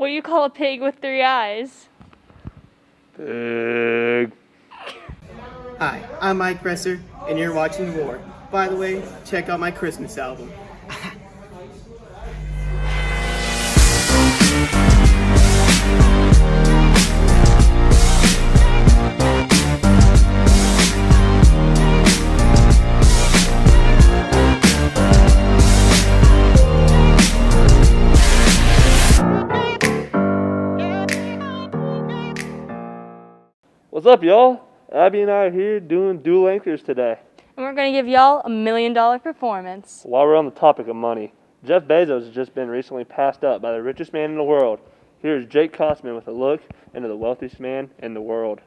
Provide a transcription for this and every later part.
What do you call a pig with 3 eyes? Pig. Hi, I'm Mike Presser, and you're watching Roar. By the way, check out my Christmas album. What's up, y'all? Abby and I are here doing dual anchors today. And we're going to give y'all $1 million performance. While we're on the topic of money, Jeff Bezos has just been recently passed up by the richest man in the world. Here's Jake Kosman with a look into the wealthiest man in the world.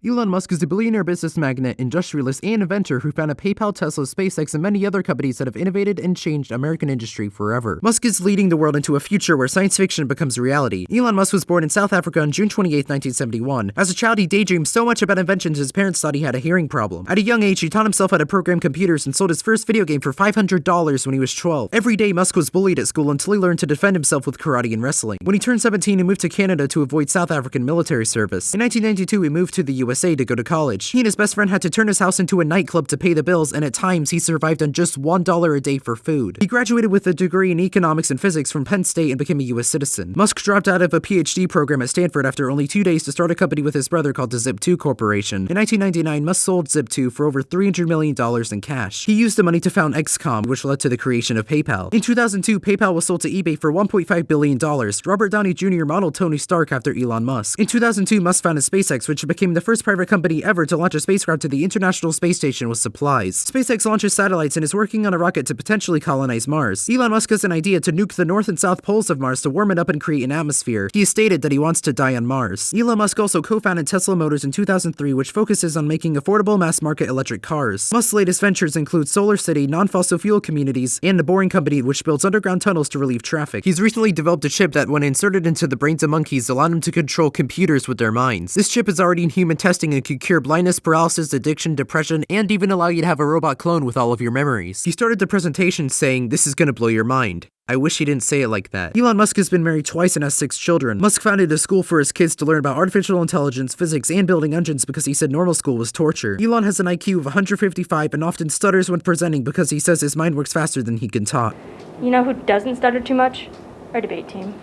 Elon Musk is a billionaire business magnate, industrialist, and inventor who founded PayPal, Tesla, SpaceX, and many other companies that have innovated and changed American industry forever. Musk is leading the world into a future where science fiction becomes reality. Elon Musk was born in South Africa on June 28, 1971. As a child, he daydreamed so much about inventions his parents thought he had a hearing problem. At a young age, he taught himself how to program computers and sold his first video game for $500 when he was 12. Every day, Musk was bullied at school until he learned to defend himself with karate and wrestling. When he turned 17, he moved to Canada to avoid South African military service. In 1992, he moved to the USA to go to college. He and his best friend had to turn his house into a nightclub to pay the bills, and at times he survived on just $1 a day for food. He graduated with a degree in economics and physics from Penn State and became a U.S. citizen. Musk dropped out of a PhD program at Stanford after only 2 days to start a company with his brother called the Zip2 Corporation. In 1999, Musk sold Zip2 for over $300 million in cash. He used the money to found XCOM, which led to the creation of PayPal. In 2002, PayPal was sold to eBay for $1.5 billion. Robert Downey Jr. modeled Tony Stark after Elon Musk. In 2002, Musk founded SpaceX, which became the first private company ever to launch a spacecraft to the International Space Station with supplies. SpaceX launches satellites and is working on a rocket to potentially colonize Mars. Elon Musk has an idea to nuke the north and south poles of Mars to warm it up and create an atmosphere. He has stated that he wants to die on Mars. Elon Musk also co-founded Tesla Motors in 2003, which focuses on making affordable mass-market electric cars. Musk's latest ventures include Solar City, non-fossil fuel communities, and The Boring Company, which builds underground tunnels to relieve traffic. He's recently developed a chip that, when inserted into the brains of monkeys, allowed him to control computers with their minds. This chip is already in human testing and could cure blindness, paralysis, addiction, depression, and even allow you to have a robot clone with all of your memories. He started the presentation saying, "This is gonna blow your mind." I wish he didn't say it like that. Elon Musk has been married twice and has 6 children. Musk founded a school for his kids to learn about artificial intelligence, physics, and building engines because he said normal school was torture. Elon has an IQ of 155 and often stutters when presenting because he says his mind works faster than he can talk. You know who doesn't stutter too much? Our debate team.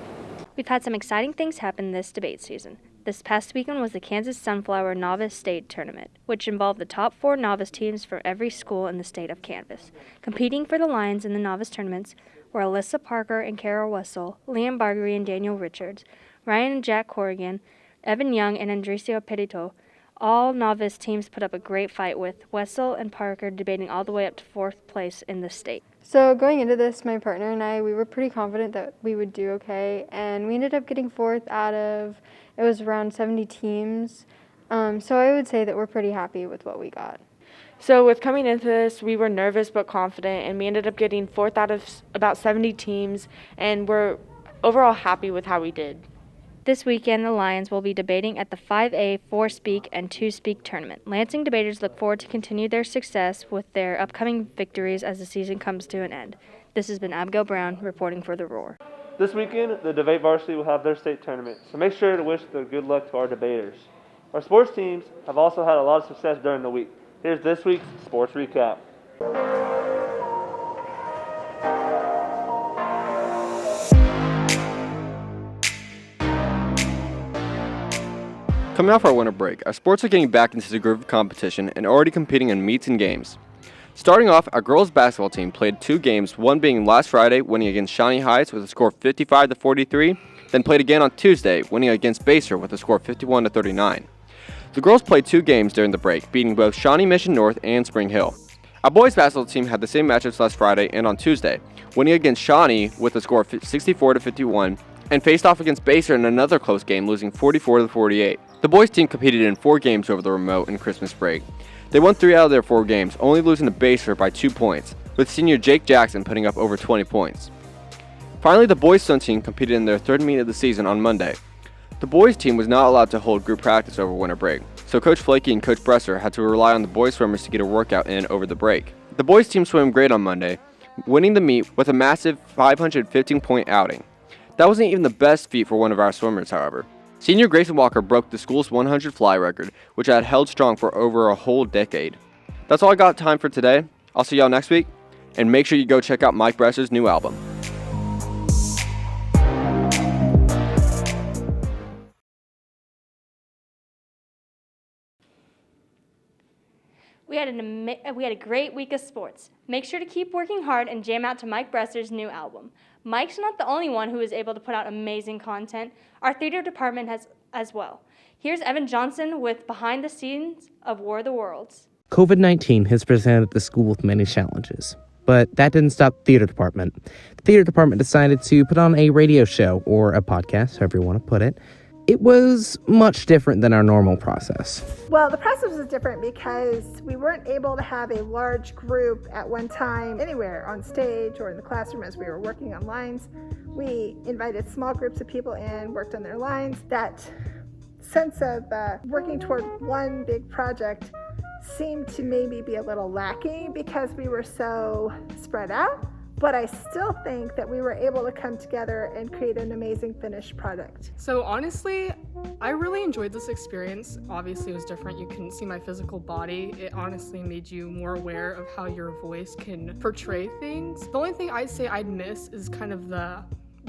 We've had some exciting things happen this debate season. This past weekend was the Kansas Sunflower Novice State Tournament, which involved the top 4 novice teams from every school in the state of Kansas. Competing for the Lions in the novice tournaments were Alyssa Parker and Carol Wessel, Liam Bargery and Daniel Richards, Ryan and Jack Corrigan, Evan Young and Andresio Perito. All novice teams put up a great fight, with Wessel and Parker debating all the way up to 4th place in the state. So going into this, my partner and I, we were pretty confident that we would do okay, and we ended up getting 4th out of, it was around 70 teams. So I would say that we're pretty happy with what we got. So with coming into this, we were nervous but confident, and we ended up getting 4th out of about 70 teams, and we're overall happy with how we did. This weekend, the Lions will be debating at the 5A 4-Speak and 2-Speak tournament. Lansing debaters look forward to continue their success with their upcoming victories as the season comes to an end. This has been Abigail Brown reporting for The Roar. This weekend, the debate varsity will have their state tournament, so make sure to wish the good luck to our debaters. Our sports teams have also had a lot of success during the week. Here's this week's sports recap. Coming off our winter break, our sports are getting back into the groove of competition and already competing in meets and games. Starting off, our girls basketball team played 2 games, one being last Friday, winning against Shawnee Heights with a score of 55-43, then played again on Tuesday, winning against Baser with a score of 51-39. The girls played 2 games during the break, beating both Shawnee Mission North and Spring Hill. Our boys basketball team had the same matchups last Friday and on Tuesday, winning against Shawnee with a score of 64-51, and faced off against Baser in another close game, losing 44-48. The boys team competed in 4 games over the remote and Christmas break. They won 3 out of their 4 games, only losing to Baser by 2 points, with senior Jake Jackson putting up over 20 points. Finally, the boys swim team competed in their 3rd meet of the season on Monday. The boys team was not allowed to hold group practice over winter break, so Coach Flakey and Coach Bresser had to rely on the boys swimmers to get a workout in over the break. The boys team swam great on Monday, winning the meet with a massive 515-point outing. That wasn't even the best feat for one of our swimmers, however. Senior Grayson Walker broke the school's 100 fly record, which had held strong for over a whole decade. That's all I got time for today. I'll see y'all next week, and make sure you go check out Mike Bresser's new album. We had a great week of sports. Make sure to keep working hard and jam out to Mike Bresser's new album. Mike's not the only one who is able to put out amazing content. Our theater department has as well. Here's Evan Johnson with Behind the Scenes of War of the Worlds. COVID-19 has presented the school with many challenges, but that didn't stop the theater department. The theater department decided to put on a radio show, or a podcast, however you want to put it. It was much different than our normal process. Well, the process was different because we weren't able to have a large group at one time anywhere on stage or in the classroom as we were working on lines. We invited small groups of people in, worked on their lines. That sense of working toward one big project seemed to maybe be a little lacking because we were so spread out. But I still think that we were able to come together and create an amazing finished product. So honestly, I really enjoyed this experience. Obviously it was different. You couldn't see my physical body. It honestly made you more aware of how your voice can portray things. The only thing I'd say I'd miss is kind of the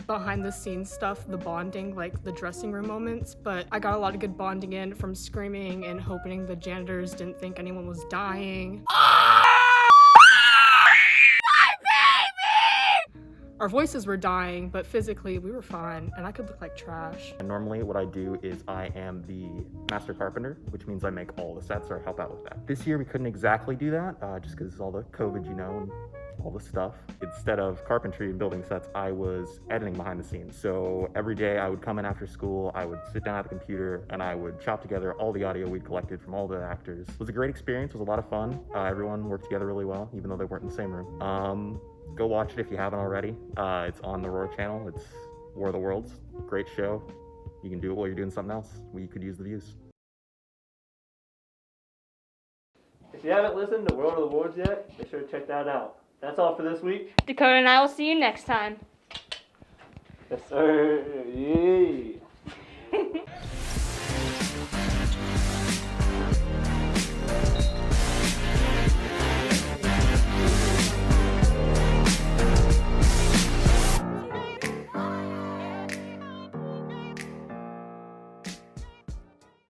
behind the scenes stuff, the bonding, like the dressing room moments, but I got a lot of good bonding in from screaming and hoping the janitors didn't think anyone was dying. Our voices were dying, but physically we were fine, and I could look like trash. And normally what I do is I am the master carpenter, which means I make all the sets or help out with that. This year we couldn't exactly do that, just because all the COVID, and all the stuff. Instead of carpentry and building sets, I was editing behind the scenes. So every day I would come in after school, I would sit down at the computer, and I would chop together all the audio we'd collected from all the actors. It was a great experience, it was a lot of fun. Everyone worked together really well, even though they weren't in the same room. Go watch it if you haven't already. It's on the Roar channel. It's War of the Worlds. Great show. You can do it while you're doing something else. You could use the views. If you haven't listened to World of the Worlds yet, make sure to check that out. That's all for this week. Dakota and I will see you next time. Yes, sir. Yeah.